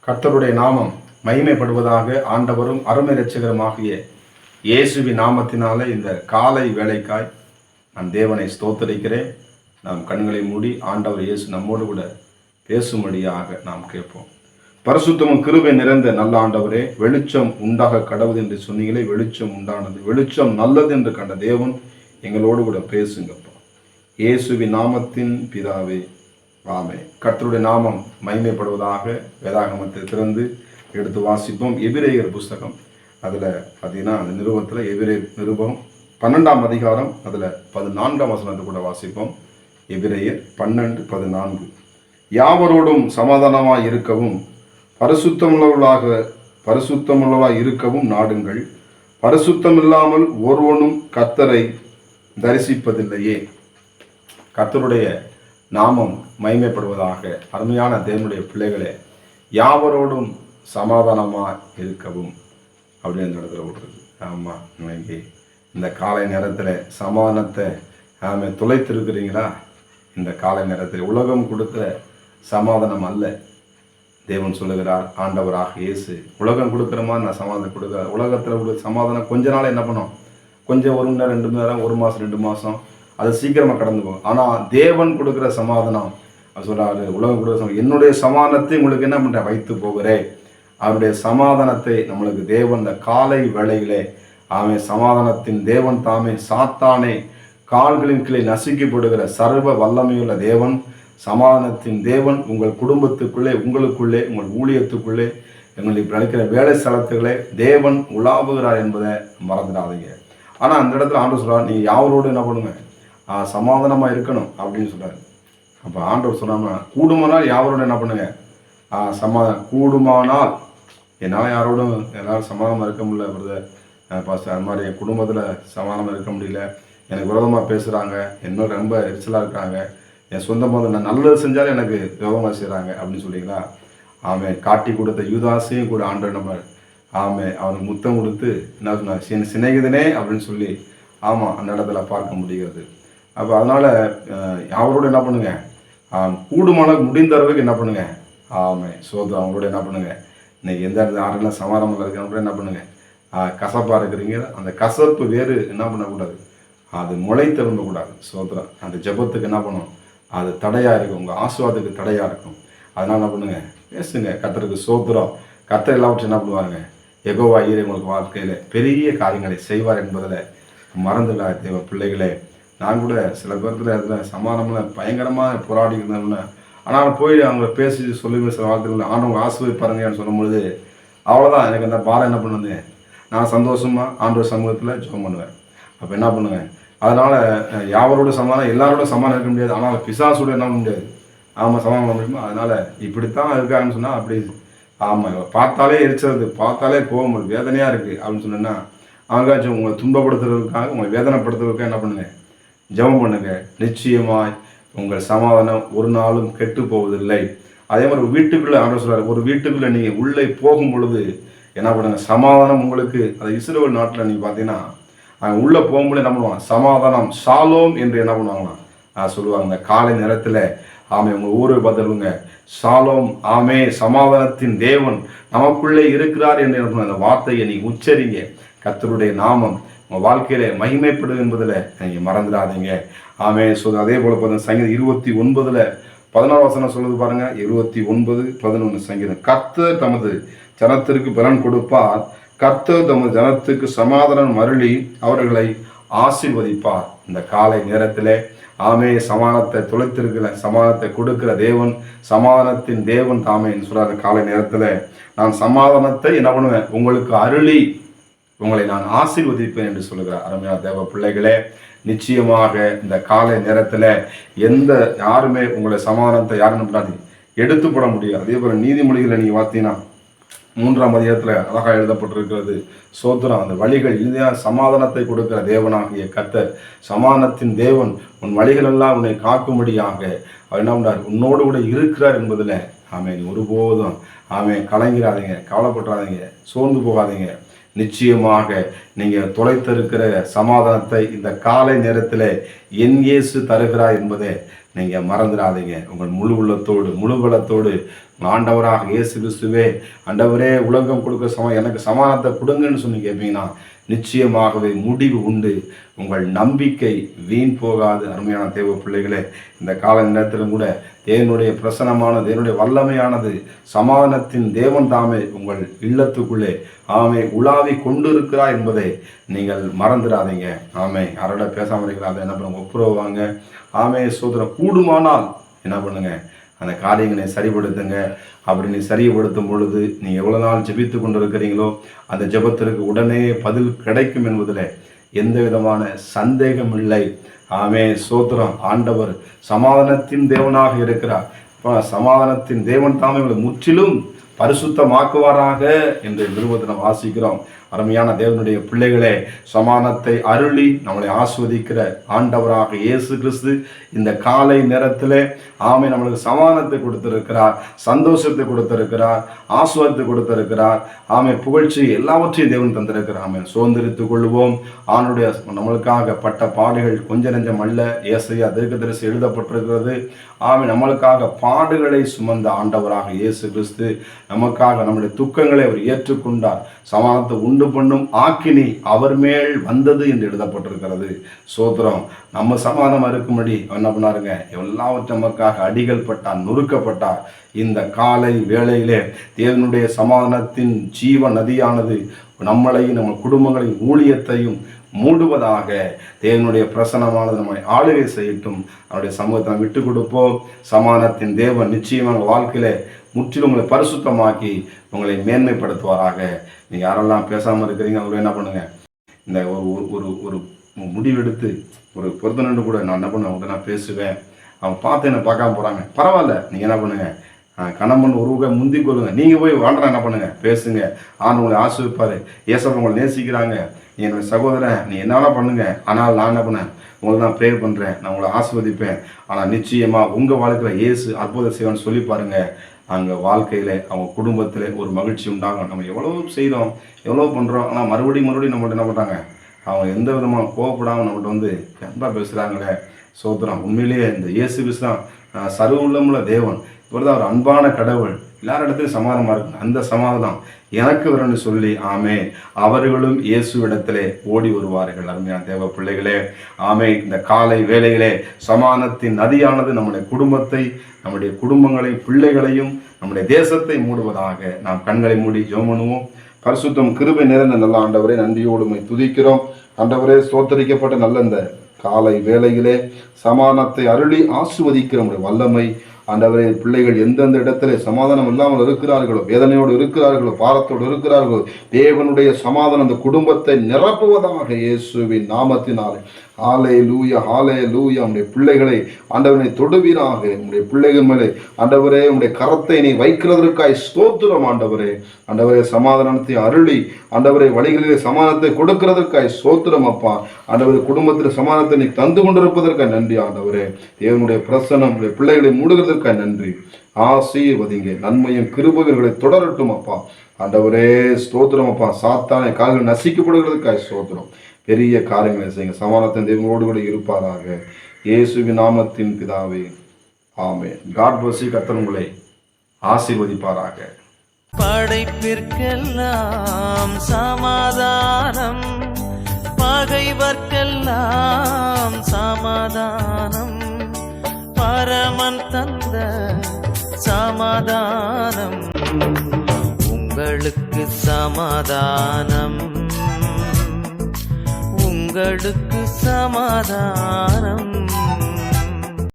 கர்த்தருடைய நாமம் மகிமைப்படுவதாக. ஆண்டவரும் அருமை இரட்சகருமாகிய இயேசுவின் நாமத்தினாலே இந்த காலை வேலைக்காய் நான் தேவனை ஸ்தோத்தரிக்கிறேன். நாம் கண்களை மூடி ஆண்டவர் இயேசு நம்மோடு கூட பேசும்படியாக நாம் கேட்போம். பரிசுத்தமும் கிருபை நிறைந்த நல்ல ஆண்டவரே, வெளிச்சம் உண்டாக கடவுது என்று சொன்னீங்களே, வெளிச்சம் உண்டானது. வெளிச்சம் நல்லது என்று கண்ட தேவன் எங்களோடு கூட பேசுங்கப்பா. இயேசுவின் நாமத்தின் பிதாவே, ஆமே. கர்த்தருடைய நாமம் மகிமைப்படுவதாக. வேதாகமத்தை திறந்து எடுத்து வாசிப்போம். எபிரேயர் புஸ்தகம், அதில் பார்த்தீங்கன்னா அந்த நிருபத்தில் எபிரேயர் நிருபம் 12ஆம் அதிகாரம், அதில் 14ஆம் வசனத்தை கூட வாசிப்போம். எபிரேயர் 12:14. யாவரோடும் சமாதானமாய் இருக்கவும் பரிசுத்தமுள்ளவராய் இருக்கவும் நாடுங்கள். பரிசுத்தம் இல்லாமல் ஒருவனும் கர்த்தரை தரிசிப்பதில்லையே. கர்த்தருடைய நாமம் மகிமைப்படுவதாக. அருமையான தேவனுடைய பிள்ளைகளே, யாவரோடும் சமாதானமாக இருக்கவும் அப்படின்னு இந்த இடத்துல விடுறது. ஆமாம், இன்னைக்கு இந்த காலை நேரத்தில் சமாதானத்தை தொலைத்திருக்கிறீங்களா? இந்த காலை நேரத்தில் உலகம் கொடுக்குற சமாதானம் அல்ல. தேவன் சொல்லுகிறார், ஆண்டவராக இயேசு, உலகம் கொடுக்குற மாதிரி நான் சமாதானம் கொடுக்குறேன். உலகத்தில் கொடுக்குற சமாதானம் கொஞ்ச நாள் என்ன பண்ணோம், கொஞ்சம் 1 மணி நேரம் 2 மணி நேரம், 1 மாதம் 2 மாதம், அது சீக்கிரமாக கடந்து போகும். ஆனால் தேவன் கொடுக்குற சமாதானம், அது சொல்கிறாரு, உலகம் கொடுக்குற என்னுடைய சமாதானத்தை உங்களுக்கு என்ன பண்ணுறேன், வைத்து போகிறேன். அவருடைய சமாதானத்தை நம்மளுக்கு தேவன் இந்த காலை வேளையிலே அவன் சமாதானத்தின் தேவன் தாமே, சாத்தானே கால்களின் கீழே நசுக்கப்படுகிற சர்வ வல்லமையுள்ள தேவன், சமாதானத்தின் தேவன் உங்கள் குடும்பத்துக்குள்ளே, உங்களுக்குள்ளே, உங்கள் ஊழியத்துக்குள்ளே, எங்களுக்கு அளிக்கிற வேலை ஸ்தலத்துக்களே தேவன் உலாவுகிறார் என்பதை மறந்துடாதீங்க. ஆனால் அந்த இடத்துல ஆண்டவர் சொல்கிறார், நீங்கள் யாவரோடு என்ன பண்ணுங்க, சமாதானமாக இருக்கணும் அப்படின்னு சொல்கிறார். அப்போ ஆண்டவர் சொன்னாமல் கூடுமானால் யாவரோடு என்ன பண்ணுங்க, கூடுமானால். என்னால் யாரோடும் என்னால் சமாதானமாக இருக்க முடியல பிரதர் பாஸ்டர், அது மாதிரி என் குடும்பத்தில் சமாதானமாக இருக்க முடியல, எனக்கு விரோதமாக பேசுகிறாங்க, என்னோட ரொம்ப எரிச்சலாக இருக்காங்க, என் சொந்த போது நான் நல்லது செஞ்சாலும் எனக்கு விரோதமாக செய்கிறாங்க அப்படின்னு சொல்லிங்களா? ஆமே, காட்டி கொடுத்த யூதாசையும் கூட ஆண்டவர் நம்ம அவனுக்கு முத்தம் கொடுத்து என்ன சொன்னார், சிநேகிதனே அப்படின்னு சொல்லி அந்த இடத்துல பார்க்க முடிகிறது. அப்போ அதனால் அவரோட என்ன பண்ணுங்க, கூடுமான முடிந்த அளவுக்கு என்ன பண்ணுங்க, சோதரம் அவங்களோட என்ன பண்ணுங்க. இன்னைக்கு எந்த இடத்துல யாரெல்லாம் சமாதானமாக இருக்கிறவங்க என்ன பண்ணுங்க, கசப்பாக இருக்கிறீங்க, அந்த கசப்பு வேறு என்ன பண்ணக்கூடாது, அது முளை திரும்பக்கூடாது. சோதரம் அந்த ஜெபத்துக்கு என்ன பண்ணும், அது தடையாக இருக்கும், உங்கள் ஆசீர்வாதத்துக்கு தடையாக இருக்கும். அதனால் என்ன பண்ணுங்க, பேசுங்க. கர்த்தருக்கு சோத்திரம். கர்த்தர் எல்லாவற்றையும் என்ன பண்ணுவாங்க, யெகோவா ஈரே உங்களுக்கு வாழ்க்கையில் பெரிய காரியங்களை செய்வார் என்பதில் மறந்துடா தேவ பிள்ளைகளே. நான் கூட சில பேர்த்துல அதில் சமாதானம்லாம் பயங்கரமாக போராடி இருந்தேன்னு, ஆனால் போய் அவங்கள பேசி சொல்லி சில வார்த்தைகள் ஆண்டவங்க ஆசீர்வதிப்பாருங்கன்னு சொல்லும்பொழுது அவ்வளோதான், எனக்கு அந்த பாரம் என்ன பண்ணுது, நான் சந்தோஷமாக ஆண்டவர் சமூகத்தில் ஜெபம் பண்ணுவேன். அப்போ என்ன பண்ணுவேன், அதனால் யாவரோட சமாதானம், எல்லாரோட சமாதானம் இருக்க முடியாது, ஆனால் பிசாசோட என்ன பண்ண முடியாது, சமாதானம் பண்ண முடியுமா? அதனால் இப்படித்தான் இருக்காங்கன்னு சொன்னால் அப்படி பார்த்தாலே எரிச்சது, பார்த்தாலே கோபம், வேதனையாக இருக்குது அப்படின்னு சொன்னேன்னா, அவங்காச்சும் உங்களை துன்பப்படுத்துறதுக்காக, உங்களை வேதனைப்படுத்துறதுக்காக என்ன பண்ணுங்க, ஜெபம் பண்ணுங்க. நிச்சயமாய் உங்கள் சமாதானம் ஒரு நாளும் கெட்டு போவதில்லை. அதே மாதிரி வீட்டுக்குள்ளே ஆண்டவர் சொல்றாரு, ஒரு வீட்டுக்குள்ளே நீங்கள் உள்ளே போகும் பொழுது என்ன பண்ணுங்க, சமாதானம் உங்களுக்கு. அது இஸ்ரவேல் நாட்டில் நீங்கள் பார்த்தீங்கன்னா உள்ளே போகும்போது என்ன பண்ணுவாங்க, சமாதானம் ஷாலோம் என்று என்ன பண்ணுவாங்களா சொல்லுவாங்க. இந்த காலை நேரத்தில் உங்கள் ஊரை பதிலுங்க, ஷாலோம், சமாதானத்தின் தேவன் நமக்குள்ளே இருக்கிறார் என்று என்ன பண்ணுவாங்க, அந்த வார்த்தையை நீங்கள் உச்சரிங்க. கர்த்தருடைய நாமம் உங்கள் வாழ்க்கையில மகிமைப்படும் என்பதில் நீங்கள் மறந்துடாதீங்க. அதே போல பார்த்தீங்கன்னா சங்கீதம் 29:14 வசனம் சொல்லுது பாருங்க. 29:11 சங்கீதம். கர்த்தர் தமது ஜனத்திற்கு பலன் கொடுப்பார், கர்த்தர் தமது ஜனத்துக்கு சமாதானம் அருளி அவர்களை ஆசீர்வதிப்பார். இந்த காலை நேரத்தில் சமாதானத்தை தொலைத்திருக்கிற, சமாதானத்தை கொடுக்கிற தேவன், சமாதானத்தின் தேவன் தாமேன்னு சொல்றாரு. காலை நேரத்தில் நான் சமாதானத்தை என்ன பண்ணுவேன், உங்களுக்கு அருளி உங்களை நான் ஆசீர்வதிப்பேன் என்று சொல்லுகிறார். அருமையான தேவ பிள்ளைகளே, நிச்சயமாக இந்த காலை நேரத்தில் யாருமே உங்களை சமாதானத்தை யாரும் பண்ணாது எடுத்து போட முடியாது. அதே போல நீதிமொழிகளை நீங்கள் பார்த்தீங்கன்னா 3ஆம் அதிகாரத்தில் அழகாக எழுதப்பட்டிருக்கிறது. சோத்திரம், அந்த வழிகள் இதுதான் சமாதானத்தை கொடுக்கிற தேவனாகிய கர்த்தர், சமாதானத்தின் தேவன், உன் வழிகளெல்லாம் உன்னை காக்கும்படியாக அவர் என்ன பண்ணார், உன்னோடு கூட இருக்கிறார் என்பதில் ஒருபோதும் கலங்கிறாதீங்க, கவலைப்பட்டுறாதீங்க, சோர்ந்து போகாதீங்க. நிச்சயமாக நீங்க தொலைத்திருக்கிற சமாதானத்தை இந்த காலை நேரத்தில் என் இயேசு தருகிறார் என்பதை நீங்க மறந்துடாதீங்க. உங்கள் முழு உள்ளத்தோடு முழு பலத்தோடு ஆண்டவராக இயேசு கிறிஸ்துவே, ஆண்டவரே உலகம் கொடுக்க எனக்கு சமாதானத்தை கொடுங்கன்னு சொல்லி கேட்பீங்கன்னா நிச்சயமாகவே முடிவு உண்டு. உங்கள் நம்பிக்கை வீண் போகாது. அருமையான தேவ பிள்ளைகளே, இந்த கால நேரத்திலும் கூட தேவனுடைய பிரசனமானது, தேவனுடைய வல்லமையானது, சமாதானத்தின் தேவன் தாமே உங்கள் இல்லத்துக்குள்ளே உலாவி கொண்டிருக்கிறார் என்பதை நீங்கள் மறந்துடாதீங்க. யாரோட பேசாமல் இருக்கிறாங்க என்ன பண்ணுங்க, ஒப்புரவாங்க. சோதனை கூடுமானால் என்ன பண்ணுங்க, அந்த காரியங்களை சரிப்படுத்துங்க. அப்படி நீ சரிப்படுத்தும் பொழுது நீ எவ்வளவு நாள் ஜெபித்து கொண்டு இருக்கிறீங்களோ அந்த ஜெபத்திற்கு உடனே பதில் கிடைக்கும் என்பதில் எந்த விதமான சந்தேகம் இல்லை. சோத்திரம். ஆண்டவர் சமாதானத்தின் தேவனாக இருக்கிறார். சமாதானத்தின் தேவன் தாமே முற்றிலும் பரிசுத்தமாக்குவாராக என்று நிருபத்தில் வாசிக்கிறோம். அருமையான தேவனுடைய பிள்ளைகளே, சமாதானத்தை அருளி நம்மளை ஆஸ்வதிக்கிற ஆண்டவராக இயேசு கிறிஸ்து இந்த காலை நேரத்தில் நம்மளுக்கு சமாதானத்தை கொடுத்திருக்கிறார், சந்தோஷத்தை கொடுத்திருக்கிறார், ஆஸ்வாதத்தை கொடுத்திருக்கிறார். புகழ்ச்சி எல்லாவற்றையும் தேவன் தந்திருக்கிறார். சுதந்திரித்துக் கொள்வோம். ஆணுடைய நம்மளுக்காக பட்ட பாடுகள் கொஞ்ச நெஞ்சம் அல்ல. ஏசாயா தீர்க்கதரிசி எழுதப்பட்டிருக்கிறது. நம்மளுக்காக பாடுகளை சுமந்த ஆண்டவராக இயேசு கிறிஸ்து நமக்காக நம்முடைய துக்கங்களை அவர் ஏற்றுக்கொண்டார். சமாதானத்தை உண்டு பண்ணும் ஆக்கினி அவர் மேல் வந்தது என்று எழுதப்பட்டிருக்கிறது. சோத்திரம். நம்ம சமாதானம் இருக்கும்படி என்ன பண்ணாருங்க, எல்லாவற்றும் நமக்காக அடிகள் பட்டார், நொறுக்கப்பட்டார். இந்த காலை வேளையிலே தேவனுடைய சமாதானத்தின் ஜீவ நதியானது நம்மளையும் நம்ம குடும்பங்களையும் ஊழியத்தையும் மூடுவதாக தேவனுடைய பிரசனமானது நம்மை ஆளுகை செய்யட்டும். அவருடைய சமூகத்தை நம்ம விட்டு கொடுப்போம். சமாதானத்தின் தேவன் நிச்சயமாக வாழ்க்கையில முற்றிலும் உங்களை பரிசுத்தமாக்கி உங்களை மேன்மைப்படுத்துவாராக. நீங்க யாரெல்லாம் பேசாமல் இருக்கிறீங்க அவங்க என்ன பண்ணுங்க, இந்த ஒரு ஒரு முடிவெடுத்து ஒரு பொருத்தனு கூட நான் என்ன பண்ணுவேன், நான் பேசுவேன். அவங்க பார்த்து என்ன பார்க்காம போறாங்க, பரவாயில்ல. நீங்க என்ன பண்ணுங்க, கணவன் உருவ முந்தி கொள்ளுங்க. நீங்க போய் வாழ்ற என்ன பண்ணுங்க, பேசுங்க. உங்களை ஆசிர்வதிப்பாரு. ஏசப்பா உங்களை நேசிக்கிறாங்க. நீ என்னோட சகோதரன், நீ என்னால பண்ணுங்க. ஆனால் நான் என்ன பண்ணேன், உங்களுக்கு நான் ப்ரேயர் பண்றேன், நான் உங்களை ஆசிர்வதிப்பேன். ஆனால் நிச்சயமா உங்க வாழ்க்கையில இயேசு அற்புதம் செய்வான்னு சொல்லி பாருங்க. அங்கே வாழ்க்கையில அவங்க குடும்பத்தில் ஒரு மகிழ்ச்சி உண்டாகும். நம்ம எவ்வளோ செய்கிறோம், எவ்வளோ பண்ணுறோம், ஆனால் மறுபடியும் நம்மகிட்ட என்ன பண்ணுறாங்க, அவங்க எந்த விதமான கோவப்படாமல் நம்மகிட்ட ரொம்ப பேசுகிறாங்களே. சோத்திரம். உண்மையிலேயே இந்த இயேசு கிறிஸ்து தான் சர்வ உள்ளமுள்ள தேவன். இவர் தான் ஒரு அன்பான கடவுள். எல்லார் இடத்துலையும் சமாதானமாக இருக்கு. அந்த சமாதானம் எனக்கு வரணும்னு சொல்லி அவர்களும் இயேசுவிடத்திலே ஓடி வருவார்கள். அருமையான தேவ பிள்ளைகளே, இந்த காலை வேளையிலே சமாதானத்தின் நதியானது நம்முடைய குடும்பத்தை, நம்முடைய குடும்பங்களை, பிள்ளைகளையும், நம்முடைய தேசத்தை மூடுவதாக நாம் கண்களை மூடி ஜெபம் பண்ணுவோம். பரிசுத்தம் கிருபை நிறைந்த நல்ல ஆண்டவரே, நன்றியோடு துதிக்கிறோம். ஆண்டவரே, ஸ்தோத்தரிக்கப்பட்ட நல்ல இந்த காலை வேளையிலே சமாதானத்தை அருளி ஆசிர்வதிக்கிற நம்முடைய வல்லமை ஆண்டவரே, பிள்ளைகள் எந்தெந்த இடத்துல சமாதானம் இல்லாமல் இருக்கிறார்களோ, வேதனையோடு இருக்கிறார்களோ, பாரத்தோடு இருக்கிறார்களோ, தேவனுடைய சமாதானம் அந்த குடும்பத்தை நிரப்புவதாக இயேசுவின் நாமத்தினாலே. ஹல்லேலூயா, ஹல்லேலூயா. உடைய பிள்ளைகளை ஆண்டவனை தொடுவீராக. உடைய பிள்ளைகள் மேலே ஆண்டவரே உடைய கரத்தை நீ வைக்கிறதற்காய் ஸ்தோத்திரம். ஆண்டவரே, ஆண்டவரே சமாதானத்தை அருளி ஆண்டவரே வழிகளிலே சமாதானத்தை கொடுக்கிறதற்காய் ஸ்தோத்திரம். அப்பா ஆண்டவரே, குடும்பத்தில் சமாதானத்தை நீ தந்து கொண்டிருப்பதற்காய் நன்றி. ஆண்டவரே, தேவனுடைய பிரசன்னம் உடைய பிள்ளைகளை மூடுகிறதற்காய் நன்றி. ஆசீர்வதிங்க. நன்மையும் கிருபைகளை தொடரட்டும் அப்பா. ஆண்டவரே ஸ்தோத்திரம். அப்பா சாத்தானை கால்கள் நசிக்கப்படுகிறதுக்காய் ஸ்தோத்திரம். பெரிய காரியங்களை செய்யுங்க. சமாதானத்தின் தேவனோடு கூட இருப்பாராக. இயேசுவின் நாமத்தின் பிதாவே, ஆமென். God bless you. கர்த்தர் உங்களை ஆசீர்வதிப்பாராக. படைப்பிற்கெல்லாம் சமாதானம், பகைவர்க்கெல்லாம் சமாதானம், பரமன் தந்த சமாதானம், உங்களுக்கு சமாதானம், உங்களுக்கு சமாதானம்.